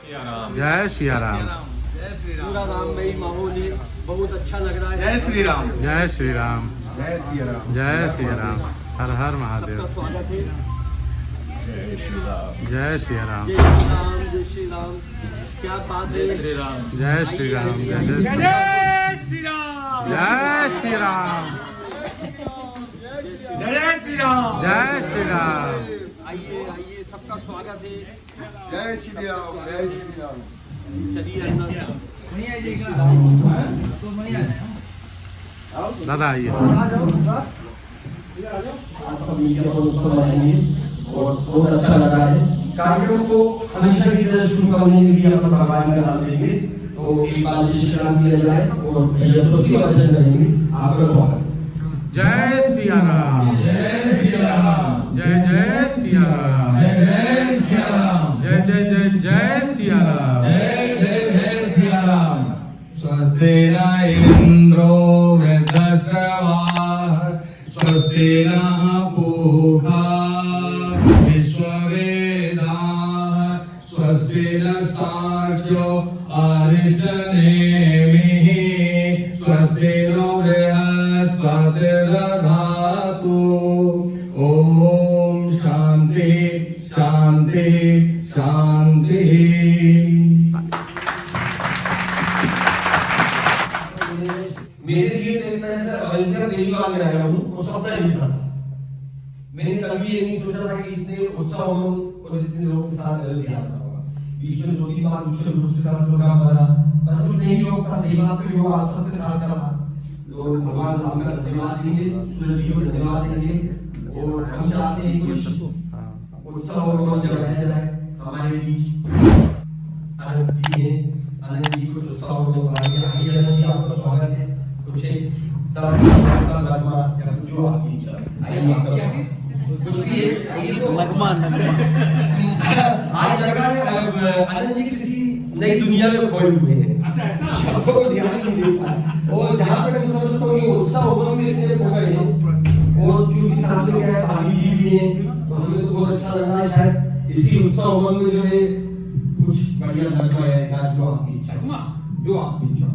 जय सिया राम। पूरा राममयी माहौल है, बहुत अच्छा लग रहा है। जय श्री राम। जय श्री राम। जय सिया राम। जय सिया राम। हर हर महादेव। सबका स्वागत है। जय श्री राम। जय सिया राम। जय श्री राम, जय श्री राम। क्या बात है। जय श्री राम। जय श्री राम। जय जय जय श्री राम। जय श्री राम। जय श्री राम। जय श्री राम। आइए आइए, सबका स्वागत है। जय श्री राम। जय श्री राम। चलिए अंदर। दादा आइए। और बहुत अच्छा लगा है। कार्यक्रम को हमेशा की तरह शुरू करने के लिए अपन भगवान का नाम लेंगे, तो एक बार जय श्री राम किया जाए और यशस्वी वचन करेंगे। आपका स्वागत। जय सिया राम। जय श्री राम। जय जय सिया राम। जय जय श्री राम। जय जय जय जय सिया राम। जय जय जय श्री राम। स्वस्ति न इंद्रो वृद्धश्रवाः स्वस्ति नः पूषा विश्ववेदाः स्वस्ति नस्तार्क्ष्यो अरिष्टनेमिः स्वस्ति नो बृहस्पतिर्दधातु। ओम शांति शांति शांति। मेरे लिए लगता है सर अयोध्या पहली बार मैं आया हूँ, वो सपना नहीं था। मैंने कभी ये नहीं सोचा था कि इतने उत्साह और इतने लोगों के साथ अयोध्या आता होगा। बीच में 2-3 बार दूसरे ग्रुप के साथ प्रोग्राम बना, पर कुछ नहीं योग था। सही बात तो योग आप सबके साथ का था। तो भगवान राम का धन्यवाद देंगे, सूरज जी को धन्यवाद देंगे और हम चाहते हैं कुछ उत्साह और रोमांच बढ़ाया जाए हमारे बीच। आनंद जी हैं, आनंद जी को उत्साह और बढ़ाएंगे। आइए आनंद जी, आपका स्वागत है। कुछ नगमा या कुछ जो आपकी इच्छा। आइए क्या चीज कुछ भी है, आइए तो नगमा आज लगा है आनंद जी किसी नई दुनिया में खोए हुए हैं। अच्छा ऐसा शब्दों को ध्यान नहीं देता और जहाँ तक मैं समझता हूँ ये उत्साह उमंग में इतने खो गए हैं। और चूंकि साथ में क्या है, भाभी जी भी हैं, तो हमें तो बहुत अच्छा लग रहा है। शायद इसी उत्साह उमंग में जो है कुछ बढ़िया लग रहा है। जो आपकी इच्छा, जो आपकी इच्छा,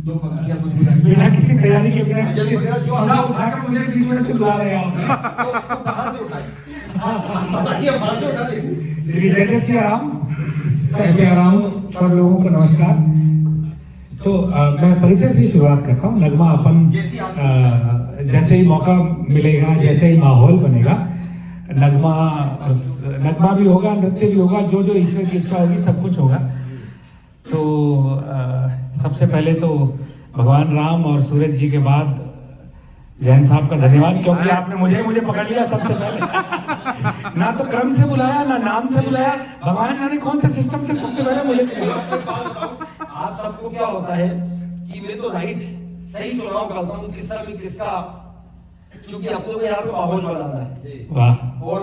जो पंक्तियां मुझे बिना किसी तैयारी के बिना भजन वगैरह जो सीधा उठाकर मुझे बीच में से बुला रहे हैं आप। तो कहाँ से उठाए, बताइए, कहाँ से उठा लेंगे। जय श्री राम। जय राम। सब लोगों को नमस्कार। तो मैं परिचय से शुरुआत करता हूँ। नगमा अपन जैसे ही मौका मिलेगा, जैसे ही माहौल बनेगा, नगमा भी होगा, नृत्य भी होगा, जो जो ईश्वर की इच्छा होगी सब कुछ होगा। तो सबसे पहले तो भगवान राम और सूरज जी के बाद जैन साहब का धन्यवाद, क्योंकि आपने मुझे पकड़ लिया सबसे पहले। ना तो क्रम से बुलाया, ना नाम से बुलाया, भगवान जाने कौन से सिस्टम से सबसे पहले मुझे। आप सबको क्या होता है कि मैं तो राइट सही चुनाव करता हूँ किस समय किसका, क्योंकि अपने को यहाँ पे माहौल बनाना है। वाह। और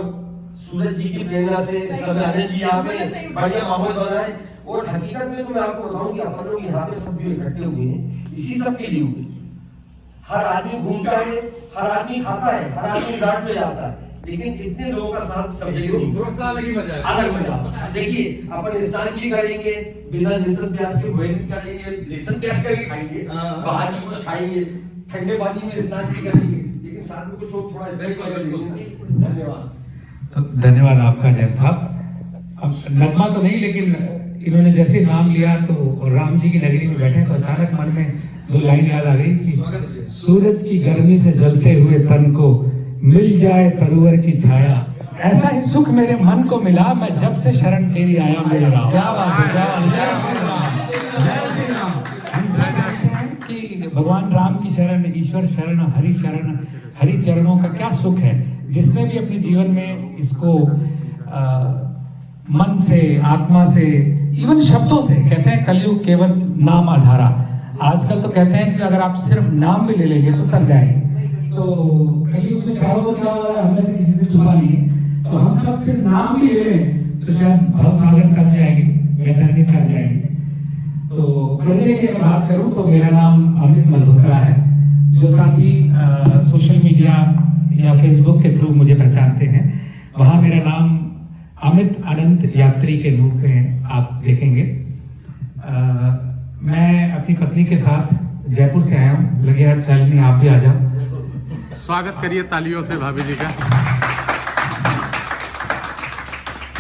सूरज जी की प्रेरणा से इस समय आनंद जी यहाँ पे बढ़िया माहौल बना है। और हकीकत में तो मैं आपको बताऊं कि अपन लोग यहाँ पे सब जो इकट्ठे हुए हैं इसी सब के लिए हुए। हर आदमी घूमता है, हर आदमी खाता है, हर आदमी घाट में जाता है, लेकिन इतने लोगों का साथ सब जगह अलग मजा। देखिए अपन स्नान भी करेंगे, बिना लहसुन प्याज के भोजन करेंगे, लहसुन प्याज का भी खाएंगे, बाहर की कुछ खाएंगे, ठंडे पानी में स्नान भी करेंगे, लेकिन साथ में कुछ थोड़ा धन्यवाद। धन्यवाद आपका जैन साहब। अब नगमा तो नहीं, लेकिन इन्होंने जैसे नाम लिया तो राम जी की नगरी में बैठे तो अचानक मन में 2 लाइन याद आ गई कि सूरज की गर्मी से जलते हुए तन को मिल जाए तरुवर की छाया, ऐसा ही सुख मेरे मन को मिला, मैं जब से शरण तेरी आया मेरे राम। क्या बात है, क्या बात है। जय श्री राम। हम जानते हैं कि भगवान राम की शरण, ईश्वर शरण, हरि चरणों का क्या सुख है। जिसने भी अपने जीवन में इसको मन से, आत्मा से, इवन शब्दों से, कहते हैं कलयुग केवल नाम आधारा। आजकल तो कहते हैं कि अगर आप सिर्फ नाम भी ले लेंगे तो तर जाएंगे। तो कलयुग में चारों ओर क्या हो रहा है, हमें से किसी से छुपा नहीं है। तो हम सब सिर्फ नाम भी ले लें तो शायद भवसागर कर जाएंगे, वैतरणी कर जाएंगे। तो परिचय की बात करूं तो मेरा नाम अमित मल्होत्रा है। जो साथी सोशल मीडिया या फेसबुक के थ्रू मुझे पहचानते हैं, वहां मेरा नाम अमित अनंत यात्री यात्री के रूप में आप देखेंगे। मैं अपनी पत्नी के साथ जयपुर से आया हूँ, लगे यार शालिनी आप भी आ जाओ। स्वागत करिए तालियों से भाभी जी का।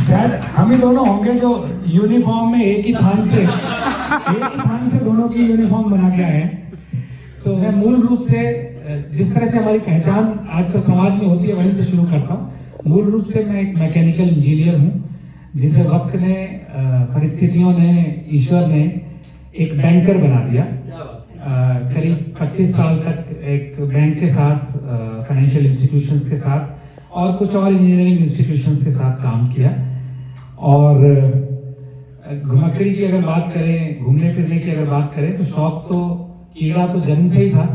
शायद हम ही दोनों होंगे जो यूनिफॉर्म में एक ही थान से दोनों की यूनिफॉर्म बना के आए हैं। तो मैं मूल रूप से जिस तरह से हमारी पहचान आजकल समाज में होती है वहीं से शुरू करता हूँ। मूल रूप से मैं एक मैकेनिकल इंजीनियर हूँ, जिसे वक्त ने, परिस्थितियों ने, ईश्वर ने एक बैंकर बना दिया। करीब 25 साल तक एक बैंक के साथ, फाइनेंशियल इंस्टीट्यूशंस के साथ और कुछ और इंजीनियरिंग इंस्टीट्यूशंस के साथ काम किया। और घुमक्कड़ी की अगर बात करें, घूमने फिरने की अगर बात करें, तो शौक तो, कीड़ा तो जन्म से ही था।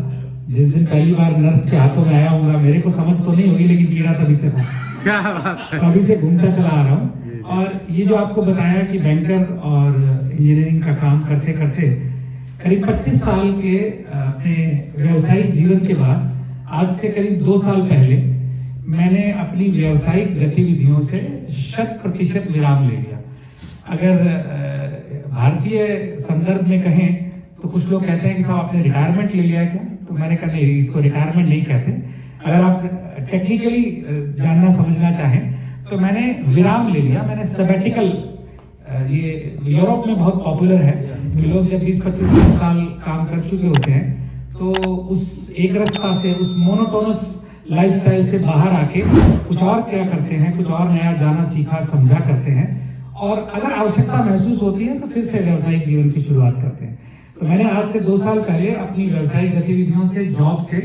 जिस दिन पहली बार नर्स के हाथों में आया हूँ, मेरे को समझ तो नहीं हुई, लेकिन कीड़ा तभी से था। क्या बात है। तभी से घूमता चला आ रहा हूँ। और ये जो आपको बताया कि बैंकर और इंजीनियरिंग का काम करते करते करीब 25 साल के अपने व्यवसायिक जीवन के बाद, आज से करीब 2 साल पहले मैंने अपनी व्यावसायिक गतिविधियों से 100% विराम ले लिया। अगर भारतीय संदर्भ में कहें तो कुछ लोग कहते हैं कि साहब आपने रिटायरमेंट ले लिया है क्या? तो मैंने कहा नहीं, इसको रिटायरमेंट नहीं कहते। अगर आप टेक्निकली जानना समझना चाहें तो मैंने विराम ले लिया। मैंने सबैटिकल, ये यूरोप में बहुत पॉपुलर है कि लोग जब 20-25 साल काम कर चुके होते हैं तो उस एक रस्ता से, उस मोनोटोनस लाइफस्टाइल से बाहर आके कुछ और क्या करते हैं, कुछ और नया जाना, सीखा, समझा करते हैं। और अगर आवश्यकता महसूस होती है तो फिर से व्यावसायिक जीवन की शुरुआत करते हैं। तो मैंने आज से 2 साल पहले अपनी व्यावसायिक गतिविधियों से, जॉब से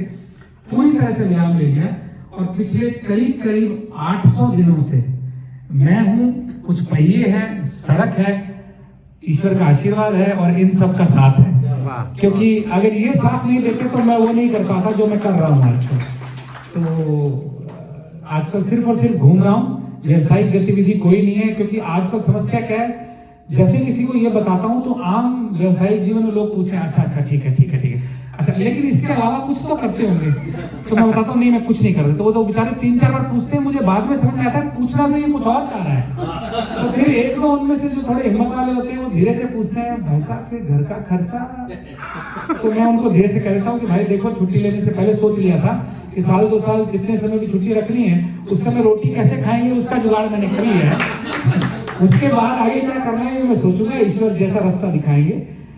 पूरी तरह से विराम ले लिया। और पिछले करीब 800 दिनों से मैं हूं, कुछ पहिए हैं, सड़क है, ईश्वर का आशीर्वाद है और इन सब का साथ है। क्योंकि अगर ये साथ नहीं देते तो मैं वो नहीं कर पाता जो मैं कर रहा हूँ आजकल। तो आजकल सिर्फ और सिर्फ घूम रहा हूँ, व्यावसायिक गतिविधि कोई नहीं है। क्योंकि आजकल समस्या क्या है, जैसे किसी को ये बताता हूँ तो आम व्यावसायिक जीवन में लोग पूछे अच्छा ठीक है, अच्छा लेकिन इसके अलावा कुछ तो करते होंगे। तो मैं बताता हूँ नहीं, मैं कुछ नहीं कर रहा। तो वो तो बेचारे 3-4 बार पूछते हैं, मुझे बाद में समझ में आता है पूछना तो ये कुछ और चाह रहा है। तो फिर एक दो उनमें से जो थोड़े हिम्मत वाले होते हैं वो धीरे से पूछते हैं, भाई साहब के घर का खर्चा। तो मैं उनको धीरे से कहता हूँ कि भाई देखो, छुट्टी लेने से पहले सोच लिया था कि साल 2 साल जितने समय की छुट्टी रखनी है उस समय रोटी कैसे खाएंगे, उसका जुगाड़ मैंने कर लिया है। उसके बाद आगे क्या करना है मैं सोचूंगा, ईश्वर जैसा रास्ता दिखाएंगे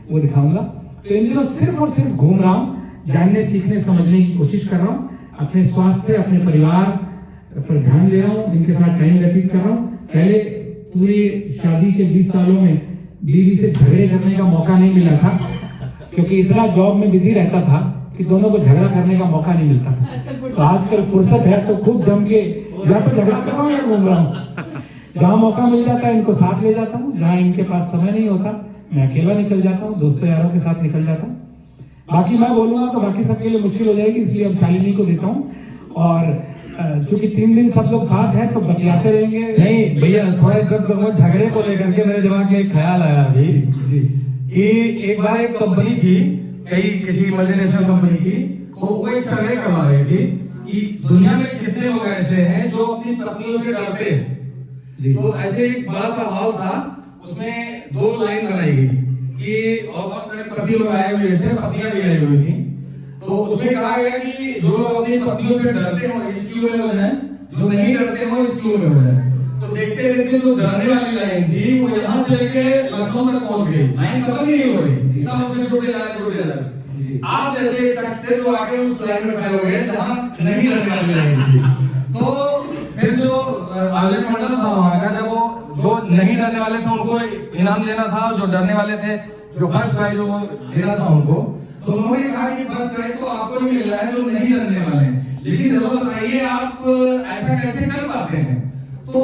वो दिखाऊंगा। तो इन दिनों सिर्फ और सिर्फ घूम रहा हूँ, जानने, सीखने, समझने की कोशिश कर रहा हूँ। अपने स्वास्थ्य, अपने परिवार पर ध्यान दे रहा हूँ, इनके साथ टाइम व्यतीत कर रहा हूँ। पहले पूरी शादी के 20 सालों में बीवी से झगड़े करने का मौका नहीं मिला था, क्योंकि इतना जॉब में बिजी रहता था कि दोनों को झगड़ा करने का मौका नहीं मिलता था। तो आजकल फुर्सत है तो खूब जम के या तो झगड़ा कर रहा हूँ या घूम रहा हूँ। जहाँ मौका मिल जाता है इनको साथ ले जाता हूँ, जहाँ इनके पास समय नहीं होता मैं अकेला निकल जाता हूँ, दोस्तों यारों के साथ निकल जाता हूँ। बाकी मैं बोलूंगा तो बाकी सबके लिए मुश्किल हो जाएगी, इसलिए अब शालिनी को देता हूँ। और चूंकि 3 दिन सब लोग साथ हैं तो बतियाते रहेंगे। नहीं भैया, थोड़ा इंटरप्ट करूंगा। झगड़े को लेकर के मेरे दिमाग में एक ख्याल आया अभी जी। कि एक बार एक कंपनी थी, किसी मल्टीनेशनल कंपनी की, तो वो एक सर्वे करवा रही थी कि दुनिया में कितने लोग ऐसे हैं जो अपनी पत्नियों से डरते हैं। तो ऐसे एक बड़ा सा हॉल था, उसमें 2 लाइन बनाई गई कि और बहुत सारे पति लोग आए हुए थे, पत्नियां भी आई हुई थी। तो उसमें कहा गया कि जो लोग अपनी पत्नियों से डरते हो इस क्यू में हो जाए, जो नहीं डरते हो इस क्यू में हो जाए। तो देखते देखते जो डरने वाली लाइन थी वो यहाँ से लेके लखनऊ तक पहुंच गई, लाइन खत्म ही नहीं हो रही, सब उसमें छोटे जा रहे। आप जैसे एक शख्स थे जो आके उस लाइन में खड़े हो गए जहाँ नहीं डरने वाली लाइन थी। तो फिर जो आयोजक मंडल था वहां का, जब वो जो नहीं डरने वाले थे उनको इनाम देना था, जो डरने वाले थे जो फर्स्ट प्राइज वो देना था उनको, तो उन्होंने कहा कि फर्स्ट प्राइज तो आपको नहीं मिल रहा है जो नहीं डरने वाले हैं, लेकिन जरूर बताइए आप ऐसा कैसे कर पाते हैं। तो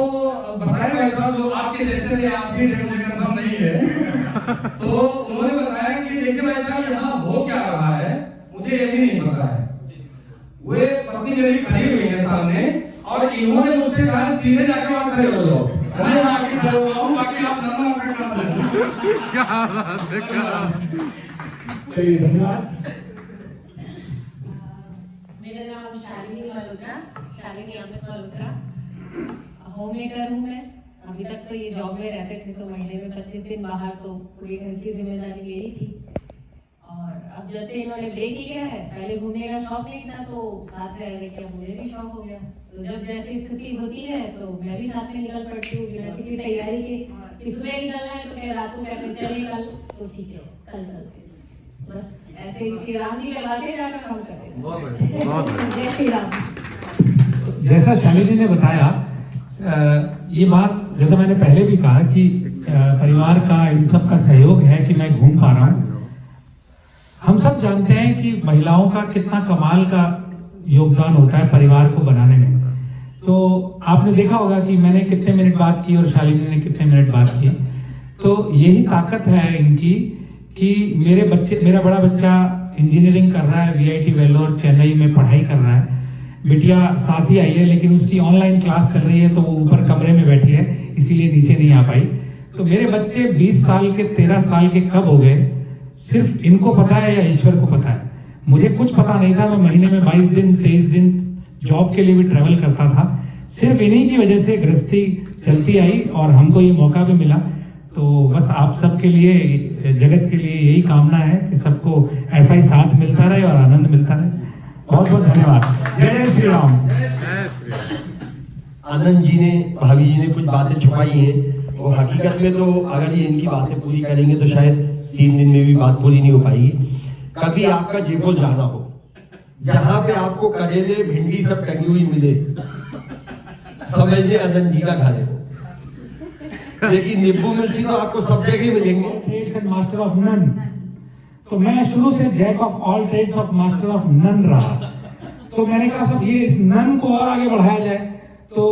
बताया भाई साहब जो आपके जैसे थे, आपके मुझे कंफर्म नहीं है। तो उन्होंने बताया कि देखिए भाई साहब यहाँ हो क्या रहा है मुझे ये भी नहीं पता है। वे पत्नी मेरी खड़ी हुई है सामने और इन्होंने मुझसे कहा सीधे जाकर वहां खड़े हो जाओ। मैं आगे खड़े हो जाऊं, बाकी आप नंबर अपना काम लें। क्या बात है, क्या चलिए धन्यवाद। मेरा नाम शालिनी मल्होत्रा, शालिनी अमित मल्होत्रा। होम मेकर हूँ मैं। अभी तक तो ये जॉब में रहते थे तो महीने में 25 दिन बाहर, तो पूरी घर की जिम्मेदारी मेरी थी। और अब जैसे इन्होंने ब्रेक लिया है, पहले घूमने का शौक नहीं था तो साथ रह रहे, क्या मुझे भी शौक हो गया। तो जब जैसी स्थिति होती है तो मैं भी साथ में निकल पड़ती हूँ बिना किसी तैयारी के। कि सुबह निकलना है तो फिर रात को कहते चले कल, तो ठीक है कल चलते। बस ऐसे ही श्री राम जी लगाते जाकर हम करेंगे। बहुत बढ़िया। जय श्री राम। जैसा शालिनी ने बताया, ये बात जैसा मैंने पहले भी कहा कि परिवार का इन सब का सहयोग है कि मैं घूम पा रहा हूँ। हम सब जानते हैं कि महिलाओं का कितना कमाल का योगदान होता है परिवार को बनाने में। तो आपने देखा होगा कि मैंने कितने मिनट बात की और शालिनी ने कितने मिनट बात की। तो यही ताकत है इनकी कि मेरा बड़ा बच्चा इंजीनियरिंग कर रहा है, VIT वेल्लोर चेन्नई में पढ़ाई कर रहा है। बिटिया साथ ही आई है लेकिन उसकी ऑनलाइन क्लास चल रही है तो वो ऊपर कमरे में बैठी है, इसीलिए नीचे नहीं आ पाई। तो मेरे बच्चे 20 साल के 13 साल के कब हो गए, सिर्फ इनको पता है या ईश्वर को पता है। मुझे कुछ पता नहीं था। मैं महीने में 22 दिन 23 दिन जॉब के लिए भी ट्रेवल करता था। सिर्फ इन्हीं की वजह से गृहस्थी चलती आई और हमको ये मौका भी मिला। तो बस आप सबके लिए, जगत के लिए यही कामना है कि सबको ऐसा ही साथ मिलता रहे और आनंद मिलता रहे। बहुत बहुत धन्यवाद। जय जय श्री राम। आनंद जी ने, भाभी जी ने कुछ बातें छुपाई हैं। वो हकीकत में तो अगर ये इनकी बातें पूरी करेंगे तो शायद 3 दिन में भी बात पूरी नहीं हो पाएगी। कभी आपका जयपुर जाना हो, जहां पे आपको करेले भिंडी सब टंगी हुई मिले, समझिए आनंद जी का घर है। लेकिन नींबू मिर्ची तो आपको सब जगह मिलेंगे। Trades and master of none. तो मैं शुरू से jack of all trades of master of none रहा। तो मैंने कहा सब ये इस नन को और आगे बढ़ाया जाए। तो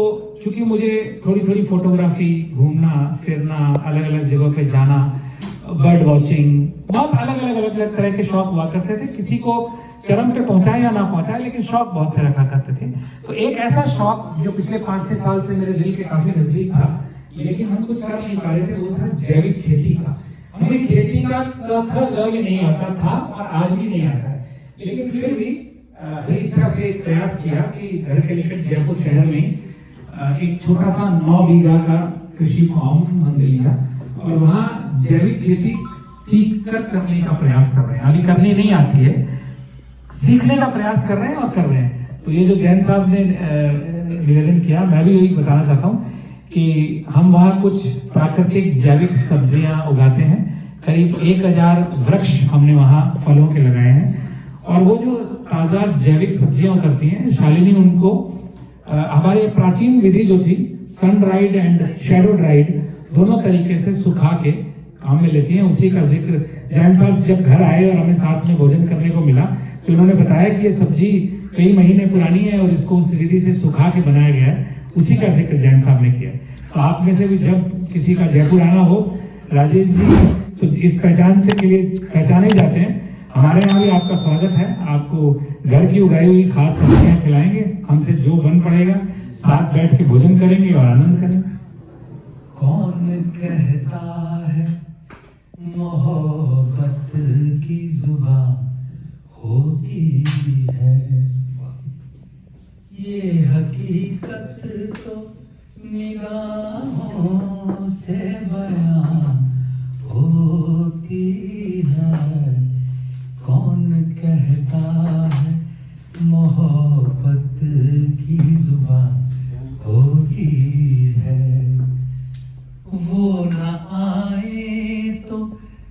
चूंकि मुझे थोड़ी थोड़ी फोटोग्राफी, घूमना फिरना, अलग अलग जगहों पे जाना, बर्ड वॉचिंग, बहुत अलग तरह के शौक हुआ करते थे। किसी को चरम पे पहुंचाए या ना पहुंचाए, लेकिन शौक बहुत से रखा करते थे। तो एक ऐसा शौक जो पिछले 5-6 साल से मेरे दिल के काफी नजदीक था, लेकिन हम कुछ कर नहीं पा रहे थे, वो था जैविक खेती का। हमें खेती का भी नहीं आता था और आज भी नहीं आता है, लेकिन फिर भी बड़ी इच्छा से प्रयास किया कि घर के निकट जयपुर शहर में एक छोटा सा 9 बीघा का कृषि फार्म हमने लिया और वहाँ जैविक खेती सीख कर करने का प्रयास कर रहे हैं। अभी करनी नहीं आती है, सीखने का प्रयास कर रहे हैं और कर रहे हैं। तो ये जो जैन साहब ने निवेदन किया, मैं भी यही बताना चाहता हूँ कि हम वहाँ कुछ प्राकृतिक जैविक सब्जियां उगाते हैं। करीब 1000 वृक्ष हमने वहाँ फलों के लगाए हैं और वो जो ताजा जैविक सब्जियां करती हैं, शालिनी उनको हमारे प्राचीन विधि जो थी sun dried and shadow dried, दोनों तरीके से सुखा के काम में लेती हैं। उसी का जिक्र जैन साहब जब घर आए और हमें साथ में भोजन करने को मिला तो उन्होंने बताया कि ये सब्जी कई महीने पुरानी है और इसको उस विधि से सुखा के बनाया गया है। उसी का जिक्र जैन साहब ने किया। तो आप में से भी जब किसी का जयपुर आना हो, राजेश जी, तो इस पहचान से के लिए पहचाने जाते हैं। हमारे यहाँ भी आपका स्वागत है। आपको घर की उगाई हुई खास सब्जियां खिलाएंगे। हमसे जो बन पड़ेगा साथ बैठ के भोजन करेंगे और आनंद करेंगे। कौन कहता है मोहब्बत की जुबान होती है, ये हकीकत तो निगाहों से बयान होती है। कौन कहता है मोहब्बत की जुबान होती है, वो न आए तो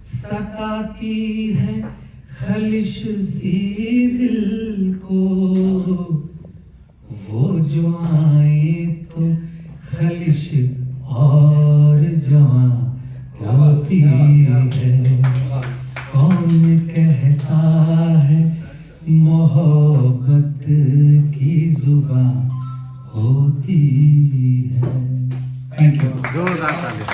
सताती है खलिश सी दिल को, वो जो आए तो खलिश और जवां होती है। कौन कहता है मोहब्बत की जुबान होती है। Thank you. जोरदार ताली।